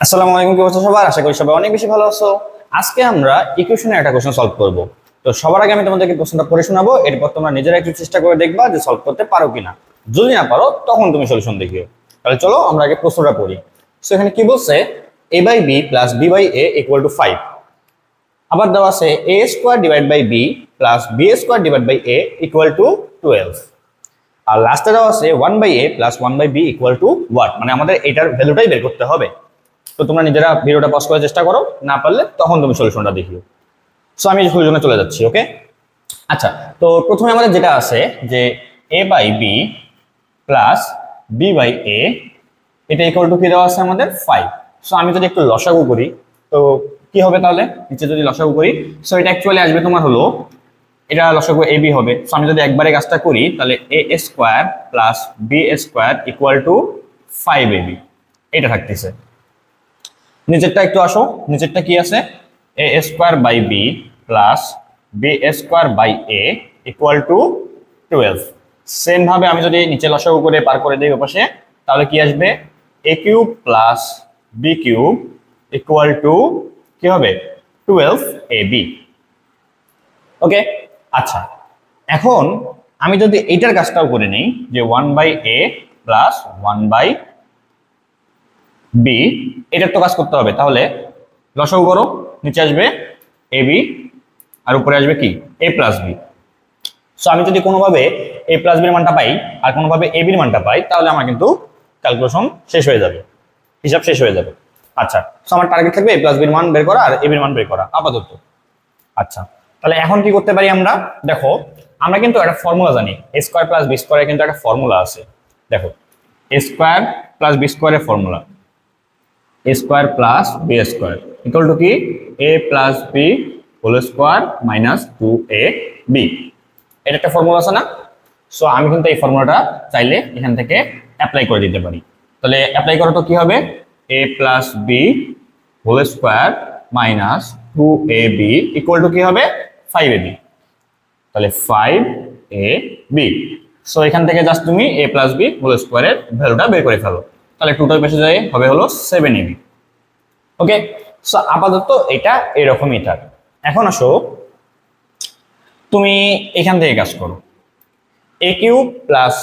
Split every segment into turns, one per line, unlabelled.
আসসালামু আলাইকুম, কি অবস্থা সবার? আশা করি সবাই অনেক বেশি ভালো আছো। আজকে আমরা ইকুয়েশনের একটা কোশ্চেন সলভ করব। তো সবার আগে আমি তোমাদেরকে কোশ্চেনটা পড়ে শোনাবো, এরপর তোমরা নিজেরা একটু চেষ্টা করে দেখবা যে সলভ করতে পারো কিনা। যদি না পারো তখন তুমি সলিউশন দেখিও। তাহলে চলো আমরা আগে প্রশ্নটা পড়ি। সো এখানে কি বলছে, a by B plus B by A equal to 5। আবার দেওয়া আছে a square divide by B plus B square divide by A equal to 12। আর লাস্টে দেওয়া আছে 1 by A plus 1 by B equal to what, মানে আমাদের এটার ভ্যালুটাই বের করতে হবে। তো তোমরা নিজেরা ভিডিওটা পজ করার চেষ্টা করো, না পারলে তখন তুমি সলিউশনটা দেখিও। সো আমি সলিউশনে চলে যাচ্ছি। ওকে, আচ্ছা, তো প্রথমে আমাদের যেটা আছে যে a by B plus B by a, এটা ইকুয়াল টু কি দেওয়া আছে আমাদের 5। সো আমি যদি একটু লসাগু করি তো কি হবে, তাহলে নিচে যদি লসাগু করি, সো এটা অ্যাকচুয়ালি আসবে তোমার হলো, এটা লসাগু এ বি হবে। সো আমি যদি একবারে কাজটা করি তাহলে a square plus B square equal to 5ab, এটা থাকতেছে। নিচেরটা একটু আসো, নিচেরটা কি আছে, a square by B plus B square by A equal to 12। Same ভাবে আমি যদি নিচে লসাগু করে পার করে দিই ওপাশে, তাহলে কি আসবে, a cube plus b cube equal to কি হবে, 12ab। ওকে, আচ্ছা, এখন আমি যদি এইটার কাজটাও করে নিই যে 1 by A plus 1 by B, এটার তো কাজ করতে হবে। তাহলে লসাগু করো, নিচে আসবে এ বি আর উপরে আসবে কি, এ প্লাস বি। সো আমি যদি কোনোভাবে এ প্লাস বির মানটা পাই আর কোনোভাবে এ বির মানটা পাই, তাহলে আমার কিন্তু ক্যালকুলেশন শেষ হয়ে যাবে, হিসাব শেষ হয়ে যাবে। আচ্ছা, সো আমার টার্গেট থাকবে এ প্লাস বির মান বের করা আর এ বির মান বের করা আপাতত। আচ্ছা, তাহলে এখন কি করতে পারি আমরা, দেখো আমরা কিন্তু একটা ফর্মুলা জানি, এ স্কোয়ার প্লাস বি স্কোয়ারের কিন্তু একটা ফর্মুলা আছে। দেখো এ স্কোয়ার প্লাস বি স্কোয়ারের formula, a square plus B square equal to কি, a plus B whole square minus 2ab, এটা একটা ফর্মুলা আছে না। সো আমি কিন্তু এই ফর্মুলাটা চাইলে এখান থেকে অ্যাপ্লাই করে দিতে পারি। তাহলে অ্যাপ্লাই করো তো কি হবে, a plus B whole square minus 2ab equal to কি হবে, 5ab। তাহলে 5ab। সো এখান থেকে জাস্ট তুমি a প্লাস বি হোল স্কোয়ারের ভ্যালুটা বের করে ফেলো, তাহলে টোটাল পেশে যায় হবে হলো 7ab। ওকে, সো আপাতত এটা এরকমই থাক। এখন আসো তুমি এখান থেকে কাজ করো, এ কিউব প্লাস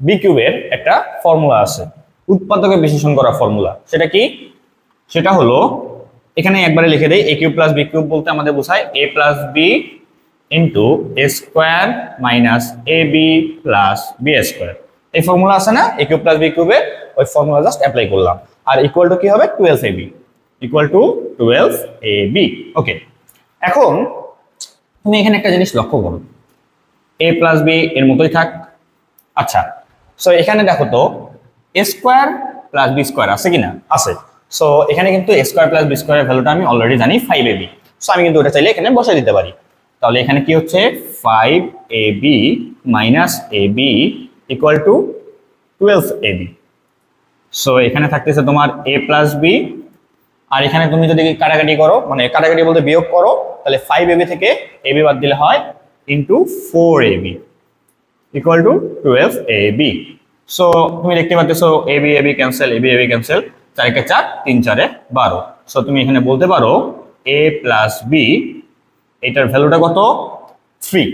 বি কিউবের একটা ফর্মুলা আছে, উৎপাদকে বিশ্লেষণ করা ফর্মুলা। সেটা কি, সেটা হলো এখানে একবারে লিখে দেই, এ কিউব প্লাস বি কিউব বলতে আমাদের বোঝায় এ plus B into A square minus A B plus B square. এই ফর্মুলা আছে না এ কিউব প্লাস বি কিউবের, ওই ফর্মুলা জাস্ট অ্যাপ্লাই করলাম। আর ইকুয়াল টু কি হবে, 12ab, ইকুয়াল টু 12ab। ওকে, এখন তুমি এখানে একটা জিনিস লক্ষ্য করো, এ প্লাস বি এর মতোই থাক। আচ্ছা, সো এখানে দেখো তো এ স্কোয়ার প্লাস বি স্কোয়ার আছে কিনা, আছে। সো এখানে কিন্তু এ স্কোয়ার প্লাস বি স্কোয়ারের ভ্যালুটা আমি অলরেডি জানি 5ab। সো আমি কিন্তু ওটা চাইলে এখানে বসাই দিতে পারি। তাহলে এখানে কি হচ্ছে, 5ab minus ab equal to 12ab। So এখানে থাকতেছে তোমার a প্লাস বি, আর এখানে তুমি যদি কাটাকাটি করো, মানে কাটাকাটি বলতে বিয়োগ করো, তাহলে 5ab থেকে ab বাদ দিলে হয় into 4ab equal to 12ab। So তুমি দেখতে পাচ্ছ ab ab cancel, ab ab cancel, 4 কে 4, 3 4 12। সো তুমি এখানে বলতে পারো a প্লাস বি, এটার ভ্যালুটা কত, 3।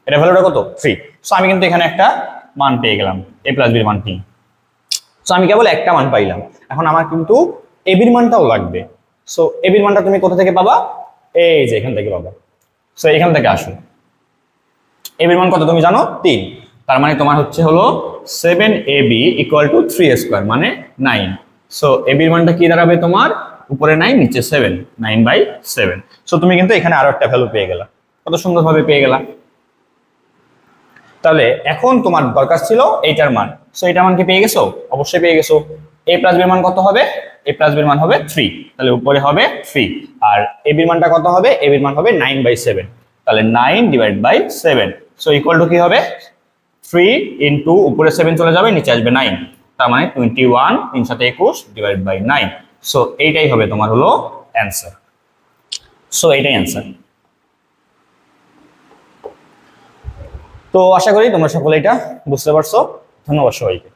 এটা ভ্যালুটা কত, 3। সো আমি কিন্তু এখানে একটা মান পেয়ে গেলাম, a প্লাস বির মানটি। সো আমি কেবল একটা মান পাইলাম, এখন আমার কিন্তু এ বির মানটাও লাগবে। সো এ বির মানটা তুমি কোথা থেকে পাবা, এই যে এখান থেকে পাবা। সো এখান থেকে আসো, এ বির মান কত তুমি জানো, 3। তার মানে তোমার হচ্ছে হলো 7ab ইকুয়াল টু 3 স্কোয়ার মানে 9। সো এ বির মানটা কি দাঁড়াবে তোমার, উপরে 9 নিচে 7, 9/7। সো তুমি কিন্তু এখানে আরো একটা ভ্যালু পেয়ে গেলা, কত সুন্দরভাবে পেয়ে গেলা। তাহলে এখন তোমার দরকার ছিল এইটার মান। সো এইটার মান কি পেয়ে গেছো, অবশ্যই পেয়ে গেছো। a প্লাস বির মান কত হবে, a প্লাস বির মান হবে 3, তাহলে উপরে হবে 3। আর a বির মানটা কত হবে, a বির মান হবে 9/7, তাহলে 9/7। সো ইকুয়াল টু কি হবে, 3 ইন্টু উপরে 7 চলে যাবে, নিচে আসবে 9, তার মানে 21, 3 7 21 ডিভাইড বাই 9। সো এইটাই হবে তোমার হলো অ্যান্সার। সো এইটাই অ্যান্সার। তো আশা করি তোমরা সকলে এটা বুঝতে পারছো। ধন্যবাদ সবাইকে।